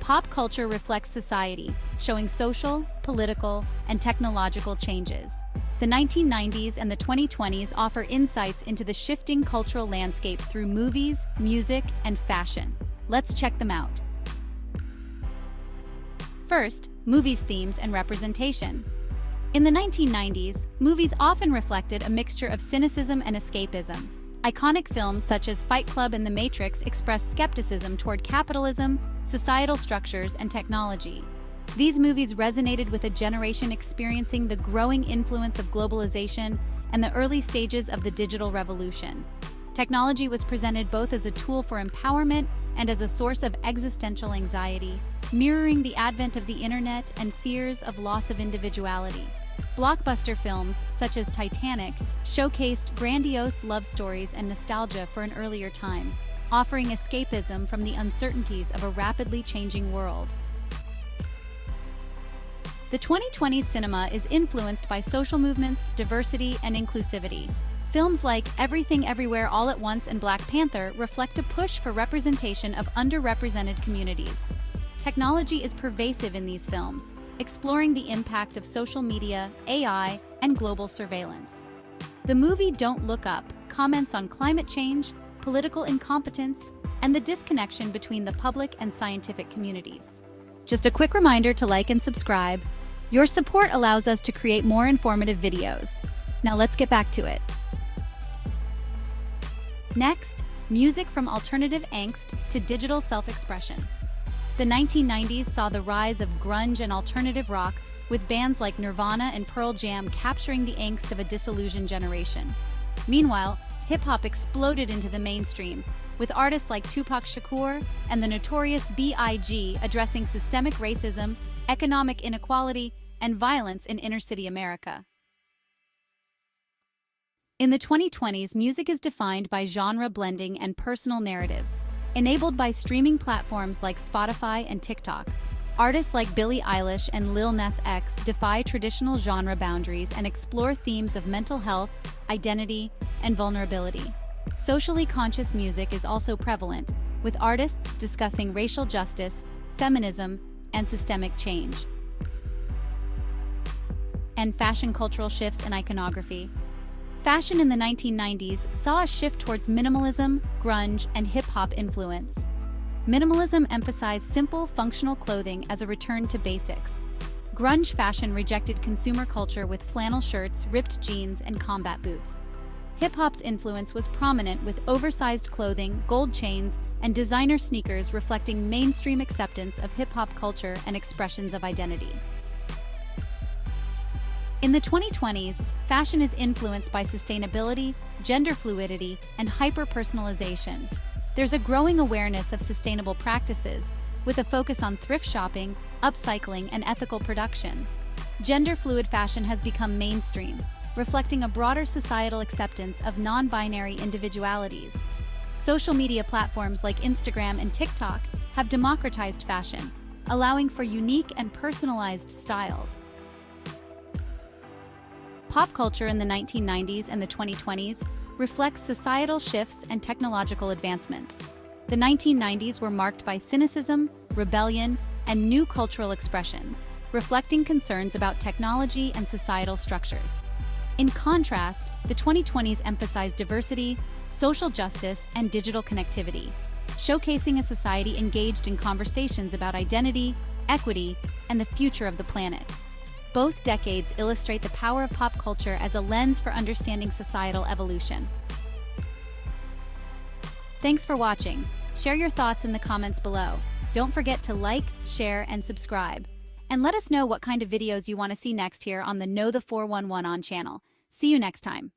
Pop culture reflects society, showing social, political, and technological changes. The 1990s and the 2020s offer insights into the shifting cultural landscape through movies, music, and fashion. Let's check them out. First, movies' themes and representation. In the 1990s, movies often reflected a mixture of cynicism and escapism. Iconic films such as Fight Club and The Matrix expressed skepticism toward capitalism, societal structures, and technology. These movies resonated with a generation experiencing the growing influence of globalization and the early stages of the digital revolution. Technology was presented both as a tool for empowerment and as a source of existential anxiety, mirroring the advent of the internet and fears of loss of individuality. Blockbuster films, such as Titanic, showcased grandiose love stories and nostalgia for an earlier time, offering escapism from the uncertainties of a rapidly changing world. The 2020s cinema is influenced by social movements, diversity, and inclusivity. Films like Everything Everywhere All at Once and Black Panther reflect a push for representation of underrepresented communities. Technology is pervasive in these films, exploring the impact of social media, AI, and global surveillance. The movie Don't Look Up comments on climate change, political incompetence, and the disconnection between the public and scientific communities. Just a quick reminder to like and subscribe. Your support allows us to create more informative videos. Now let's get back to it. Next, music from alternative angst to digital self-expression. The 1990s saw the rise of grunge and alternative rock, with bands like Nirvana and Pearl Jam capturing the angst of a disillusioned generation. Meanwhile, hip-hop exploded into the mainstream, with artists like Tupac Shakur and the Notorious B.I.G. addressing systemic racism, economic inequality, and violence in inner-city America. In the 2020s, music is defined by genre blending and personal narratives. Enabled by streaming platforms like Spotify and TikTok, artists like Billie Eilish and Lil Nas X defy traditional genre boundaries and explore themes of mental health, identity, and vulnerability. Socially conscious music is also prevalent, with artists discussing racial justice, feminism, and systemic change. And fashion cultural shifts in iconography. Fashion in the 1990s saw a shift towards minimalism, grunge, and hip-hop influence. Minimalism emphasized simple, functional clothing as a return to basics. Grunge fashion rejected consumer culture with flannel shirts, ripped jeans, and combat boots. Hip-hop's influence was prominent with oversized clothing, gold chains, and designer sneakers reflecting mainstream acceptance of hip-hop culture and expressions of identity. In the 2020s, fashion is influenced by sustainability, gender fluidity, and hyper-personalization. There's a growing awareness of sustainable practices, with a focus on thrift shopping, upcycling, and ethical production. Gender-fluid fashion has become mainstream, reflecting a broader societal acceptance of non-binary individualities. Social media platforms like Instagram and TikTok have democratized fashion, allowing for unique and personalized styles. Pop culture in the 1990s and the 2020s reflects societal shifts and technological advancements. The 1990s were marked by cynicism, rebellion, and new cultural expressions, reflecting concerns about technology and societal structures. In contrast, the 2020s emphasized diversity, social justice, and digital connectivity, showcasing a society engaged in conversations about identity, equity, and the future of the planet. Both decades illustrate the power of pop culture as a lens for understanding societal evolution. Thanks for watching. Share your thoughts in the comments below. Don't forget to like, share, and subscribe. And let us know what kind of videos you want to see next here on the Know the 411 channel. See you next time.